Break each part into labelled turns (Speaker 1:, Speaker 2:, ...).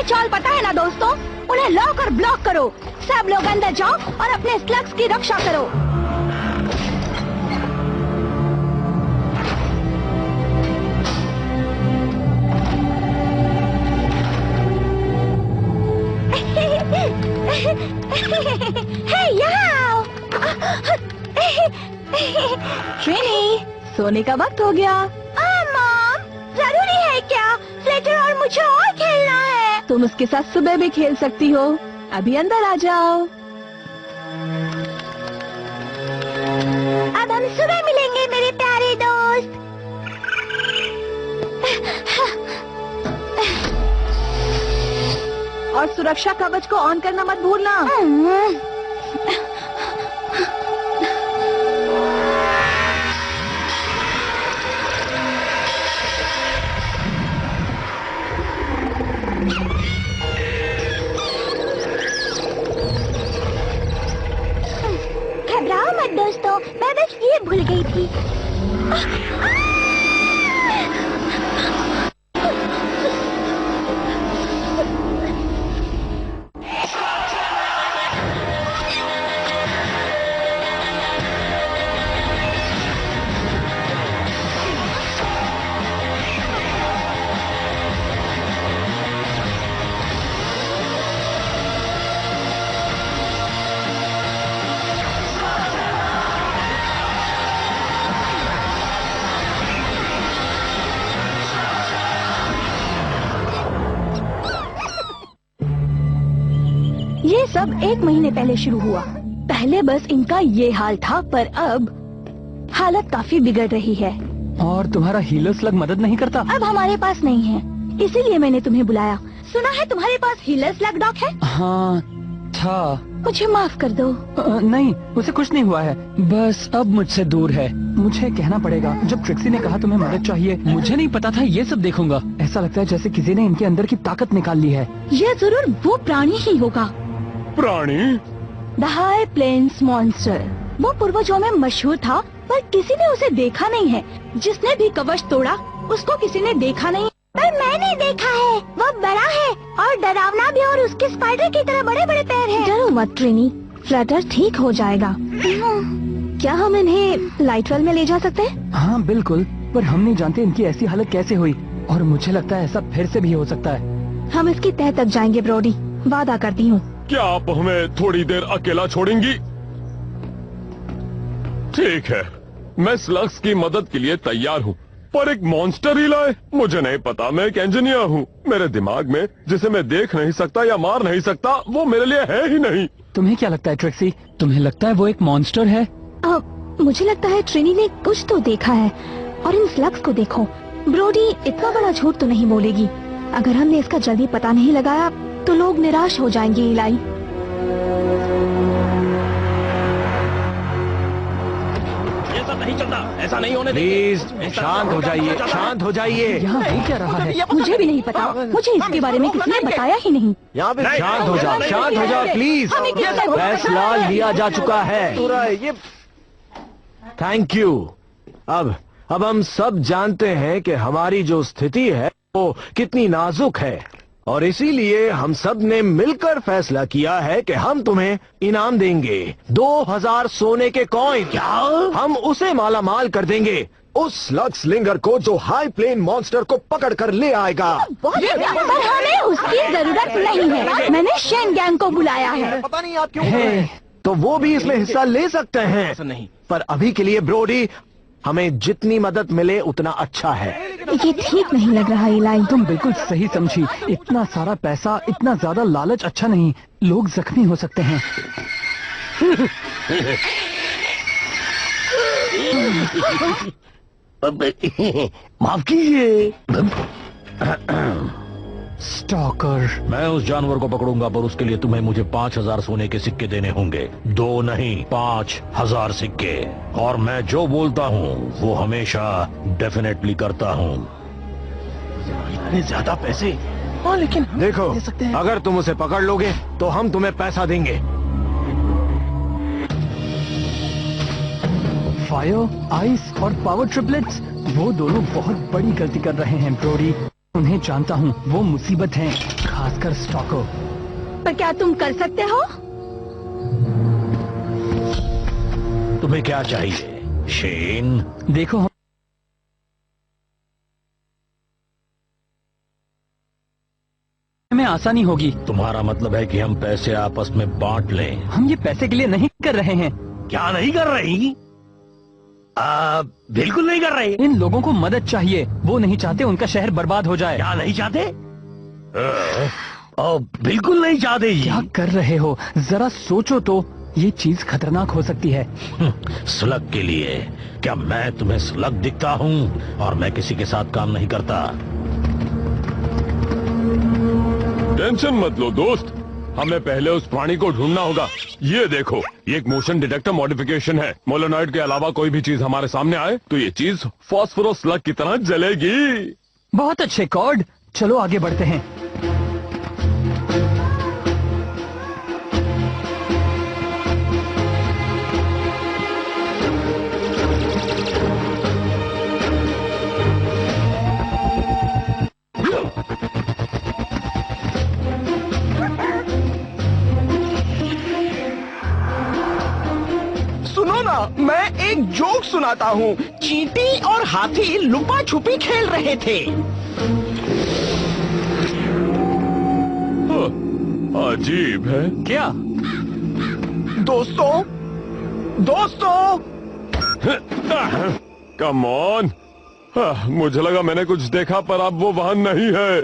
Speaker 1: तुम्हें चाल पता है ना दोस्तों, उन्हें लॉक और ब्लॉक करो। सब लोग अंदर जाओ और अपने स्लग्स की रक्षा करो। हे यहाँ ट्रिनी, सोने का वक्त हो गया। मॉम, जरूरी है क्या? फ्लेटर और मुझे और खेलना है। तुम उसके साथ सुबह भी खेल सकती हो। अभी अंदर आ जाओ। अब हम सुबह मिलेंगे मेरे प्यारे दोस्त। और सुरक्षा कवच को ऑन करना मत भूलना। घबराओ मत दोस्तों, मैं बस ये भूल गई थी। ये सब 1 महीने पहले शुरू हुआ। पहले बस इनका ये हाल था, पर अब हालत काफी बिगड़ रही है।
Speaker 2: और तुम्हारा हीलर स्लग मदद नहीं करता?
Speaker 1: अब हमारे पास नहीं है, इसीलिए मैंने तुम्हें बुलाया। सुना है तुम्हारे पास हीलर स्लग डॉग है?
Speaker 2: हाँ था।
Speaker 1: मुझे माफ कर दो।
Speaker 2: नहीं, उसे कुछ नहीं हुआ है, बस अब मुझसे दूर है। मुझे कहना पड़ेगा, जब ट्रिक्सी ने कहा तुम्हें मदद चाहिए, मुझे नहीं पता था ये सब देखूंगा। ऐसा लगता है जैसे किसी ने इनके अंदर की ताकत निकाल ली है।
Speaker 1: ये जरूर वो प्राणी ही होगा।
Speaker 3: प्राणी?
Speaker 1: The high plains monster. वो पूर्वजों में मशहूर था, पर किसी ने उसे देखा नहीं है। जिसने भी कवच तोड़ा, उसको किसी ने देखा नहीं। पर मैंने देखा है, वो बड़ा है और डरावना भी, और उसके स्पाइडर की तरह बड़े बड़े पैर हैं। डरो मत ट्रिनी, फ्लटर ठीक हो जाएगा। क्या हम इन्हें लाइटवेल में ले जा सकते हैं?
Speaker 2: हाँ बिल्कुल, पर हम नहीं जानते इनकी ऐसी हालत कैसे हुई, और मुझे लगता है ऐसा फिर से भी हो सकता है।
Speaker 1: हम इसकी तह तक जाएंगे ब्रोडी, वादा करती हूँ।
Speaker 3: क्या आप हमें थोड़ी देर अकेला छोड़ेंगी? ठीक है, मैं स्लग्स की मदद के लिए तैयार हूँ, पर एक मॉन्स्टर ही लाए? मुझे नहीं पता, मैं एक इंजीनियर हूँ। मेरे दिमाग में जिसे मैं देख नहीं सकता या मार नहीं सकता, वो मेरे लिए है ही नहीं।
Speaker 2: तुम्हें क्या लगता है ट्रिक्सी? तुम्हें लगता है वो एक मॉन्स्टर है?
Speaker 1: मुझे लगता है ट्रिनी ने कुछ तो देखा है। और इन स्लग्स को देखो, ब्रोडी इतना बड़ा झूठ तो नहीं बोलेगी। अगर हमने इसका जल्दी पता नहीं लगाया तो लोग निराश हो जाएंगे। इलाई,
Speaker 3: ये सब नहीं चलता, ऐसा नहीं होने
Speaker 4: प्लीज शांत हो जाइए, शांत हो जाइए।
Speaker 2: यहाँ हो क्या रहा है?
Speaker 1: मुझे भी नहीं पता, मुझे इसके बारे में किसी ने बताया ही नहीं।
Speaker 4: यहाँ पे शांत हो जाओ, शांत हो जाओ प्लीज।
Speaker 1: हमें क्या करना है?
Speaker 4: फैसला लिया जा चुका है। ये थैंक यू। अब हम सब जानते हैं कि हमारी जो स्थिति है वो कितनी नाजुक है, और इसीलिए हम सब ने मिलकर फैसला किया है कि हम तुम्हें इनाम देंगे 2000 सोने के कॉइन। क्या? हम उसे माला माल कर देंगे, उस स्लग स्लिंगर को जो हाई प्लेन मॉन्स्टर को पकड़ कर ले आएगा।
Speaker 1: पर हमें उसकी जरूरत नहीं है। मैंने शेन गैंग को बुलाया है।
Speaker 4: पता नहीं आप क्यों, तो वो भी इसमें हिस्सा ले सकते हैं। नहीं, पर अभी के लिए ब्रोडी, हमें जितनी मदद मिले उतना अच्छा है।
Speaker 1: ये ठीक नहीं लग रहा इलाई।
Speaker 2: तुम बिल्कुल सही समझी। इतना सारा पैसा, इतना ज्यादा लालच अच्छा नहीं। लोग जख्मी हो सकते हैं।
Speaker 4: माफ कीजिए।
Speaker 2: स्टॉकर,
Speaker 4: मैं उस जानवर को पकड़ूंगा, पर उसके लिए तुम्हें मुझे 5000 सोने के सिक्के देने होंगे। 2 नहीं, 5000 सिक्के। और मैं जो बोलता हूँ वो हमेशा डेफिनेटली करता हूँ।
Speaker 3: इतने ज्यादा पैसे? हाँ, लेकिन
Speaker 4: देखो, अगर तुम उसे पकड़ लोगे तो हम तुम्हें पैसा देंगे।
Speaker 2: फायर, आइस और पावर ट्रिपलेट्स, वो दोनों बहुत बड़ी गलती कर रहे हैं ब्रोडी। उन्हें जानता हूँ, वो मुसीबत हैं। खासकर स्टॉको।
Speaker 1: पर क्या तुम कर सकते हो?
Speaker 4: तुम्हें क्या चाहिए शेन?
Speaker 2: देखो, हमें आसानी होगी।
Speaker 4: तुम्हारा मतलब है कि हम पैसे आपस में बांट लें?
Speaker 2: हम ये पैसे के लिए नहीं कर रहे हैं।
Speaker 4: क्या नहीं कर रही? बिल्कुल नहीं कर रही।
Speaker 2: इन लोगों को मदद चाहिए। वो नहीं चाहते उनका शहर बर्बाद हो जाए।
Speaker 4: क्या नहीं चाहते? बिल्कुल नहीं चाहते।
Speaker 2: क्या कर रहे हो? जरा सोचो तो, ये चीज खतरनाक हो सकती है।
Speaker 4: स्लग के लिए क्या मैं तुम्हें स्लग दिखता हूँ? और मैं किसी के साथ काम नहीं करता।
Speaker 3: टेंशन मत लो दोस्त, हमें पहले उस प्राणी को ढूंढना होगा। ये देखो, ये एक मोशन डिटेक्टर मॉडिफिकेशन है। मोलोनॉइड के अलावा कोई भी चीज हमारे सामने आए तो ये चीज फास्फोरस स्लग की तरह जलेगी।
Speaker 2: बहुत अच्छे कॉर्ड, चलो आगे बढ़ते हैं।
Speaker 5: मैं एक जोक सुनाता हूँ। चींटी और हाथी लुका छुपी खेल रहे थे।
Speaker 3: अजीब है।
Speaker 2: क्या?
Speaker 5: दोस्तों
Speaker 3: कम ऑन, मुझे लगा मैंने कुछ देखा, पर अब वो वहां नहीं है।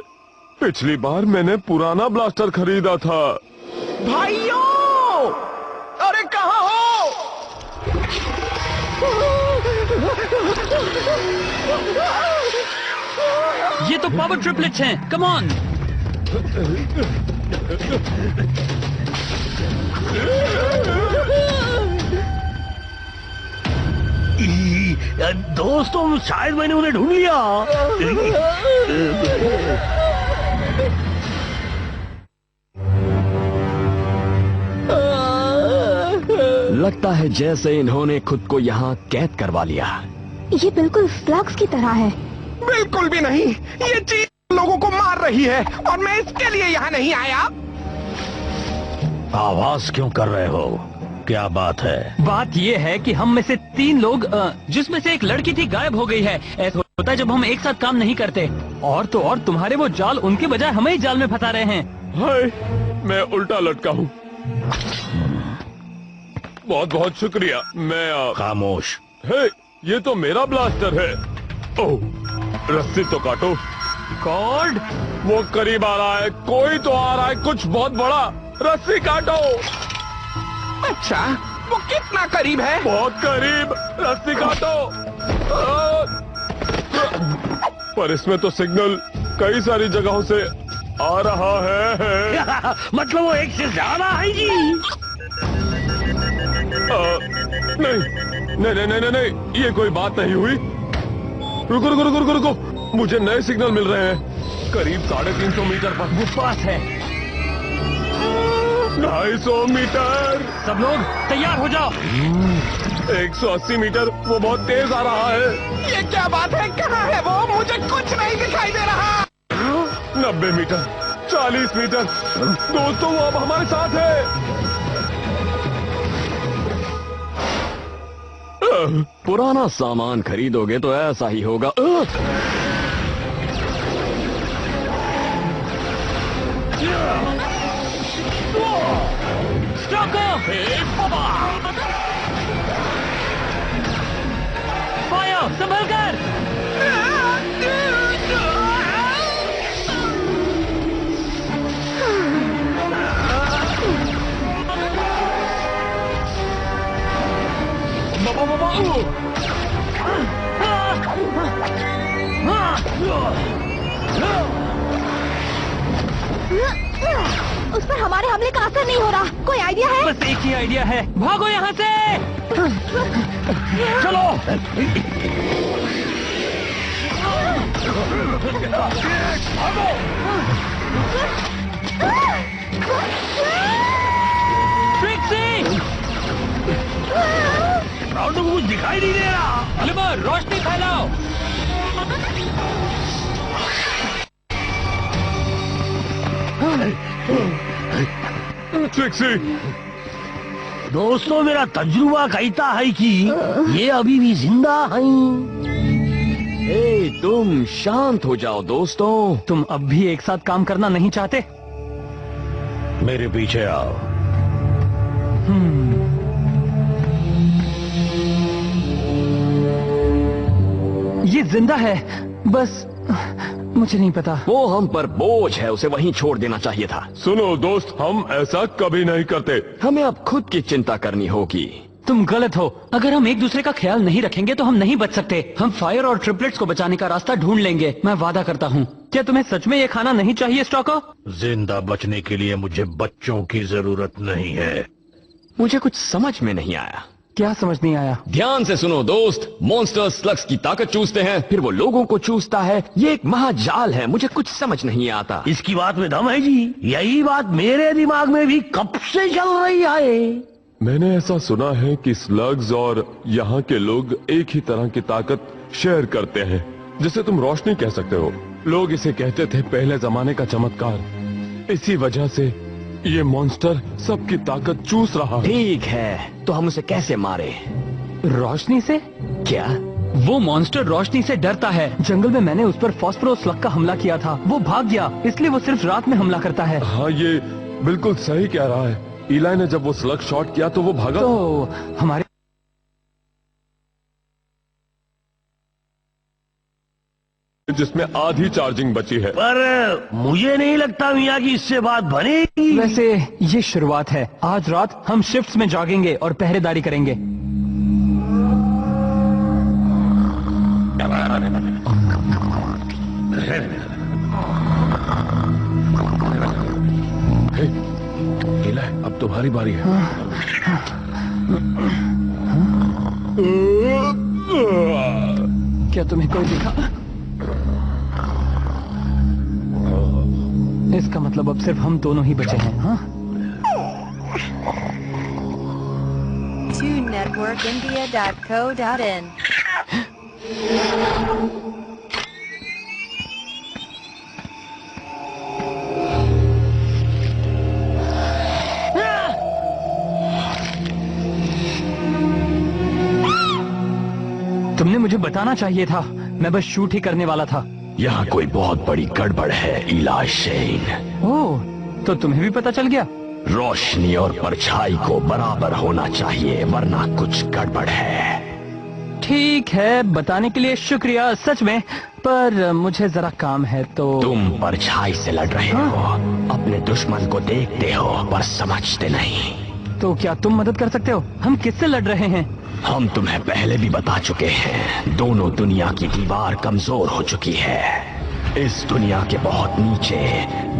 Speaker 3: पिछली बार मैंने पुराना ब्लास्टर खरीदा था।
Speaker 5: भाइयों, अरे कहाँ हो?
Speaker 2: ये तो पावर ट्रिपलेट्स हैं। Come on.
Speaker 4: दोस्तों, शायद मैंने उन्हें ढूंढ लिया।
Speaker 6: लगता है जैसे इन्होंने खुद को यहाँ कैद करवा लिया।
Speaker 1: ये बिल्कुल स्लग्स की तरह है।
Speaker 5: बिल्कुल भी नहीं, ये चीज लोगों को मार रही है और मैं इसके लिए यहाँ नहीं आया।
Speaker 4: आवाज क्यों कर रहे हो? क्या बात है?
Speaker 2: बात ये है कि हम में से 3 लोग, जिसमें से एक लड़की थी, गायब हो गई है। ऐसा होता है जब हम एक साथ काम नहीं करते। और तो और तुम्हारे वो जाल उनके बजाय हमें ही जाल में फंसा रहे हैं।
Speaker 3: हाय, मैं उल्टा लटका हूँ। बहुत बहुत शुक्रिया। मैं
Speaker 4: खामोश।
Speaker 3: हे, ये तो मेरा ब्लास्टर है। ओह, रस्सी तो काटो।
Speaker 2: कॉर्ड,
Speaker 3: वो करीब आ रहा है, कोई तो आ रहा है, कुछ बहुत बड़ा। रस्सी काटो।
Speaker 5: अच्छा, वो कितना करीब है?
Speaker 3: बहुत करीब, रस्सी काटो। पर इसमें तो सिग्नल कई सारी जगहों से आ रहा है।
Speaker 4: मतलब वो एक से ज्यादा है जी।
Speaker 3: नहीं, ये कोई बात नहीं हुई। रुको रुको रुको रुको रुको, मुझे नए सिग्नल मिल रहे हैं। करीब 350 मीटर पर
Speaker 2: वो पास है।
Speaker 3: 250 मीटर।
Speaker 2: सब लोग तैयार हो जाओ।
Speaker 3: 180 मीटर, वो बहुत तेज आ रहा है।
Speaker 5: ये क्या बात है? कहाँ है वो? मुझे कुछ नहीं दिखाई दे रहा।
Speaker 3: 90 मीटर, 40 मीटर। दोस्तों, वो अब हमारे साथ है।
Speaker 6: पुराना सामान खरीदोगे तो ऐसा ही होगा।
Speaker 2: फायर, संभल कर।
Speaker 1: उस पर हमारे हमले का असर नहीं हो रहा। कोई आइडिया है?
Speaker 2: बस एक ही आइडिया है, भागो यहाँ से।
Speaker 4: चलो।
Speaker 2: ट्रिक्सी,
Speaker 4: राउंड को कुछ दिखाई नहीं दे रहा।
Speaker 2: ओलिवर, रोशनी फैलाओ।
Speaker 3: ट्रिक्सी,
Speaker 7: दोस्तों, मेरा तजुर्बा कहता है कि ये अभी भी जिंदा हैं।
Speaker 6: ए, तुम शांत हो जाओ दोस्तों।
Speaker 2: तुम अब भी एक साथ काम करना नहीं चाहते?
Speaker 7: मेरे पीछे आओ।
Speaker 2: ये जिंदा है, बस मुझे नहीं पता।
Speaker 6: वो हम पर बोझ है, उसे वहीं छोड़ देना चाहिए था।
Speaker 3: सुनो दोस्त, हम ऐसा कभी नहीं करते।
Speaker 6: हमें अब खुद की चिंता करनी होगी।
Speaker 2: तुम गलत हो। अगर हम एक दूसरे का ख्याल नहीं रखेंगे तो हम नहीं बच सकते। हम फायर और ट्रिपलेट्स को बचाने का रास्ता ढूंढ लेंगे, मैं वादा करता हूँ। क्या तुम्हें सच में ये खाना नहीं चाहिए, स्टॉको?
Speaker 7: जिंदा बचने के लिए मुझे बच्चों की जरूरत नहीं है।
Speaker 6: मुझे कुछ समझ में नहीं आया।
Speaker 2: क्या समझ नहीं आया?
Speaker 6: ध्यान से सुनो दोस्त, मॉन्स्टर स्लग्स की ताकत चूसते हैं, फिर वो लोगों को चूसता है। ये एक महाजाल है, मुझे कुछ समझ नहीं आता।
Speaker 7: इसकी बात में दम है जी। यही बात मेरे दिमाग में भी कब से चल रही है।
Speaker 3: मैंने ऐसा सुना है कि स्लग्स और यहाँ के लोग एक ही तरह की ताकत शेयर करते हैं, जिसे तुम रोशनी कह सकते हो। लोग इसे कहते थे पहले जमाने का चमत्कार। इसी वजह से ये मॉन्स्टर सबकी ताकत चूस रहा है।
Speaker 6: ठीक है, तो हम उसे कैसे मारे?
Speaker 2: रोशनी से?
Speaker 6: क्या?
Speaker 2: वो मॉन्स्टर रोशनी से डरता है। जंगल में मैंने उस पर फॉस्फोरस स्लग का हमला किया था, वो भाग गया, इसलिए वो सिर्फ रात में हमला करता है।
Speaker 3: हाँ, ये बिल्कुल सही कह रहा है। इलाई ने जब वो स्लग शॉट किया तो वो भागा।
Speaker 2: तो हमारे
Speaker 3: जिसमें आधी चार्जिंग बची है।
Speaker 7: पर मुझे नहीं लगता मियाँ की इससे बात बनेगी।
Speaker 2: वैसे ये शुरुआत है। आज रात हम शिफ्ट्स में जागेंगे और पहरेदारी करेंगे।
Speaker 3: इलाई, अब तुम्हारी बारी है।
Speaker 2: क्या तुम्हें कोई दिखा? इसका मतलब अब सिर्फ हम दोनों ही बचे हैं। हाँ,
Speaker 8: TuneNetworkIndia.co.in
Speaker 2: तुमने मुझे बताना चाहिए था, मैं बस शूट ही करने वाला था।
Speaker 6: यहाँ कोई बहुत बड़ी गड़बड़ है इलाई शेन।
Speaker 2: ओह, तो तुम्हें भी पता चल गया?
Speaker 6: रोशनी और परछाई को बराबर होना चाहिए, वरना कुछ गड़बड़ है।
Speaker 2: ठीक है, बताने के लिए शुक्रिया सच में, पर मुझे जरा काम है तो।
Speaker 6: तुम परछाई से लड़ रहे हो, अपने दुश्मन को देखते हो पर समझते नहीं।
Speaker 2: तो क्या तुम मदद कर सकते हो? हम किससे लड़ रहे हैं?
Speaker 6: हम तुम्हें पहले भी बता चुके हैं, दोनों दुनिया की दीवार कमजोर हो चुकी है। इस दुनिया के बहुत नीचे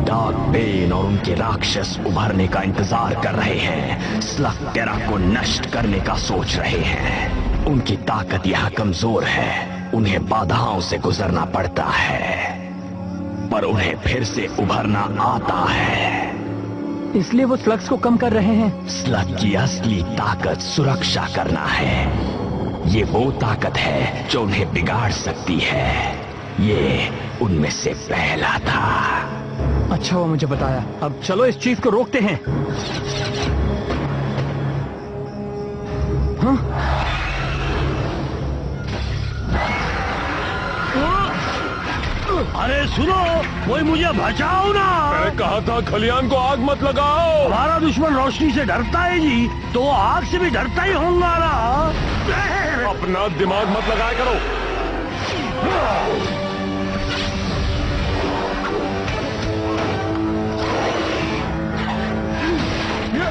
Speaker 6: डार्क बेन और उनके राक्षस उभरने का इंतजार कर रहे हैं। स्लग टेरा को नष्ट करने का सोच रहे हैं। उनकी ताकत यहाँ कमजोर है, उन्हें बाधाओं से गुजरना पड़ता है, पर उन्हें फिर से उभरना आता है।
Speaker 2: इसलिए वो स्लग्स को कम कर रहे हैं।
Speaker 6: स्लग की असली ताकत सुरक्षा करना है। ये वो ताकत है जो उन्हें बिगाड़ सकती है। ये उनमें से पहला था।
Speaker 2: अच्छा वो मुझे बताया। अब चलो इस चीज को रोकते हैं। हाँ?
Speaker 7: अरे सुनो, कोई मुझे बचाओ ना।
Speaker 3: मैंने कहा था खलियान को आग मत लगाओ।
Speaker 7: हमारा दुश्मन रोशनी से डरता है जी, तो आग से भी डरता ही होगा ना।
Speaker 3: अपना दिमाग मत लगाया करो।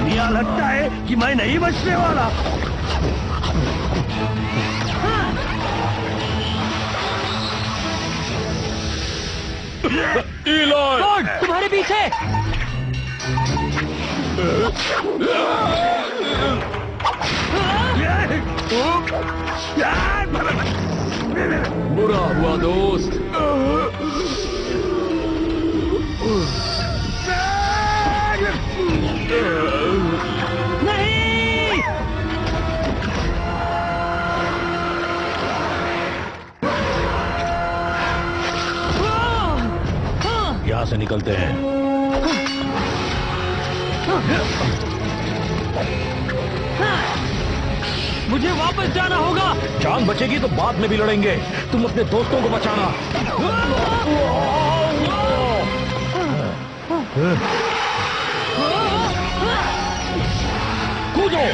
Speaker 7: मियां लगता है कि मैं नहीं बचने वाला।
Speaker 3: इलाई!
Speaker 2: गॉड, तुम्हारे पीछे!
Speaker 6: बुरा हुआ दोस्त।
Speaker 2: नहीं!
Speaker 7: यहाँ से निकलते हैं।
Speaker 2: मुझे वापस जाना होगा।
Speaker 6: जान बचेगी तो बाद में भी लड़ेंगे। तुम अपने दोस्तों को बचाना। कूदो।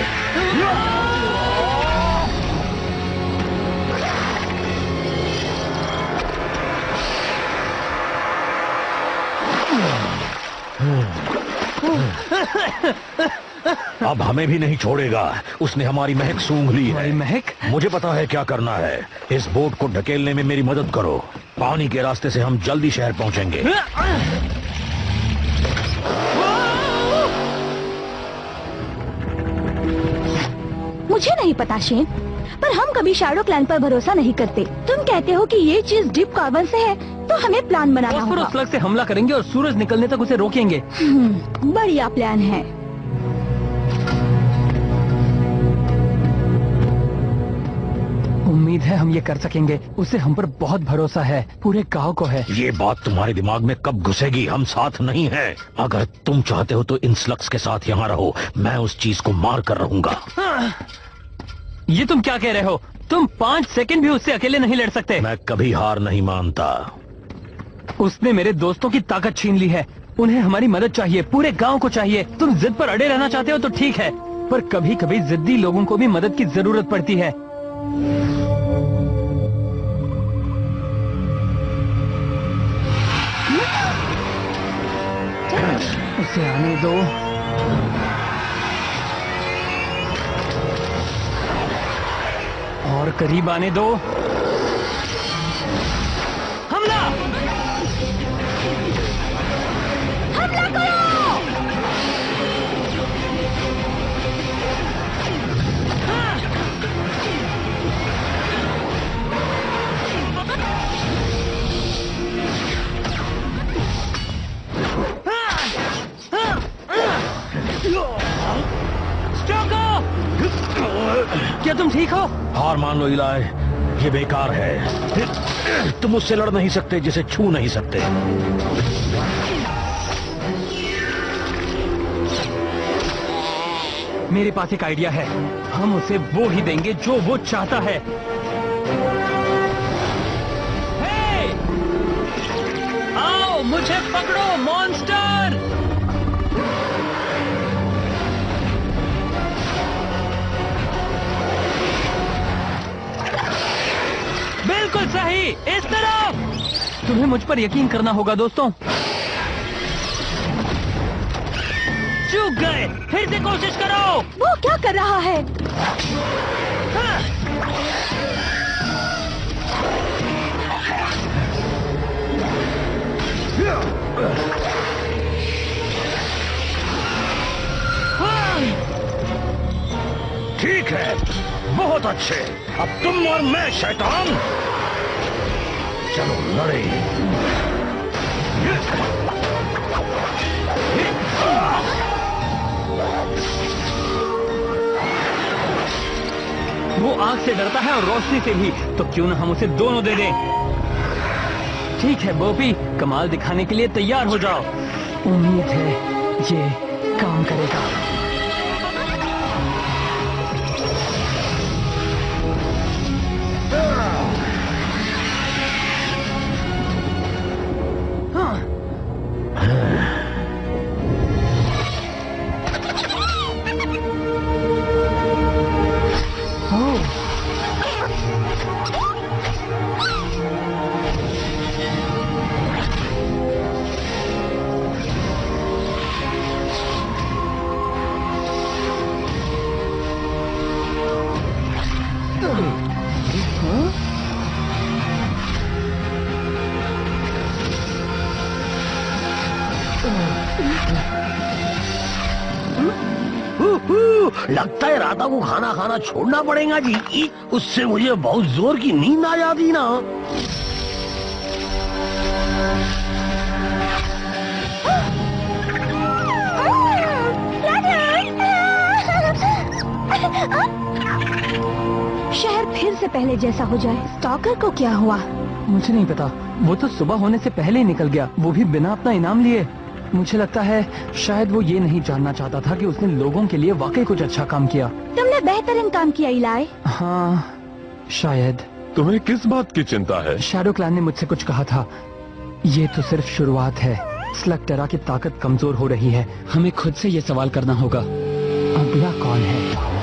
Speaker 6: अब हमें भी नहीं छोड़ेगा। उसने हमारी महक सूंघ ली है।
Speaker 2: हमारी महक?
Speaker 6: मुझे पता है क्या करना है। इस बोट को ढकेलने में मेरी मदद करो। पानी के रास्ते से हम जल्दी शहर पहुंचेंगे।
Speaker 1: मुझे नहीं पता शेन, पर हम कभी शैडो क्लैन पर भरोसा नहीं करते। तुम कहते हो कि ये चीज डीप कार्बन से है, तो हमें प्लान बनाना होगा।
Speaker 2: स्लग से हमला करेंगे और सूरज निकलने तक उसे रोकेंगे।
Speaker 1: बढ़िया प्लान है।
Speaker 2: उम्मीद है हम ये कर सकेंगे। उसे हम पर बहुत भरोसा है, पूरे गांव को है।
Speaker 6: ये बात तुम्हारे दिमाग में कब घुसेगी? हम साथ नहीं हैं। अगर तुम चाहते हो तो इन स्लग्स के साथ यहाँ रहो। मैं उस चीज को मार कर रहूंगा।
Speaker 2: ये तुम क्या कह रहे हो? तुम 5 सेकंड भी उससे अकेले नहीं लड़ सकते।
Speaker 6: मैं कभी हार नहीं मानता।
Speaker 2: उसने मेरे दोस्तों की ताकत छीन ली है। उन्हें हमारी मदद चाहिए, पूरे गांव को चाहिए। तुम जिद पर अड़े रहना चाहते हो तो ठीक है, पर कभी कभी जिद्दी लोगों को भी मदद की जरूरत पड़ती है। उसे आने दो। और करीब आने दो। हमला!
Speaker 1: हमला करो!
Speaker 2: क्या तुम ठीक हो?
Speaker 6: हार मान लो इलाय, ये बेकार है। तुम उससे लड़ नहीं सकते जिसे छू नहीं सकते।
Speaker 2: मेरे पास एक आइडिया है। हम उसे वो ही देंगे जो वो चाहता है। हे! आओ मुझे पकड़ो मॉन्स्टर! बिल्कुल सही, इस तरफ। तुम्हें मुझ पर यकीन करना होगा दोस्तों। चूक गए, फिर से कोशिश करो।
Speaker 1: वो क्या कर रहा है?
Speaker 6: ठीक है, बहुत अच्छे। अब तुम और मैं शैतान, चलो लड़े।
Speaker 2: वो आग से डरता है और रोशनी से भी, तो क्यों ना हम उसे दोनों दे दें। ठीक है बोपी, कमाल दिखाने के लिए तैयार हो जाओ। उम्मीद है ये काम करेगा।
Speaker 7: लगता है राधा को खाना खाना छोड़ना पड़ेगा जी। उससे मुझे बहुत जोर की नींद आ जाती ना।
Speaker 1: शहर फिर से पहले जैसा हो जाए। स्टॉकर को क्या हुआ?
Speaker 2: मुझे नहीं पता, वो तो सुबह होने से पहले ही निकल गया, वो भी बिना अपना इनाम लिए। मुझे लगता है शायद वो ये नहीं जानना चाहता था कि उसने लोगों के लिए वाकई कुछ अच्छा काम किया।
Speaker 1: तुमने बेहतरीन काम किया इलाई।
Speaker 2: हाँ शायद।
Speaker 3: तुम्हें किस बात की चिंता है?
Speaker 2: शैडो क्लैन ने मुझसे कुछ कहा था। ये तो सिर्फ शुरुआत है। स्लगटेरा की ताकत कमजोर हो रही है। हमें खुद से ये सवाल करना होगा, अगला कौन है?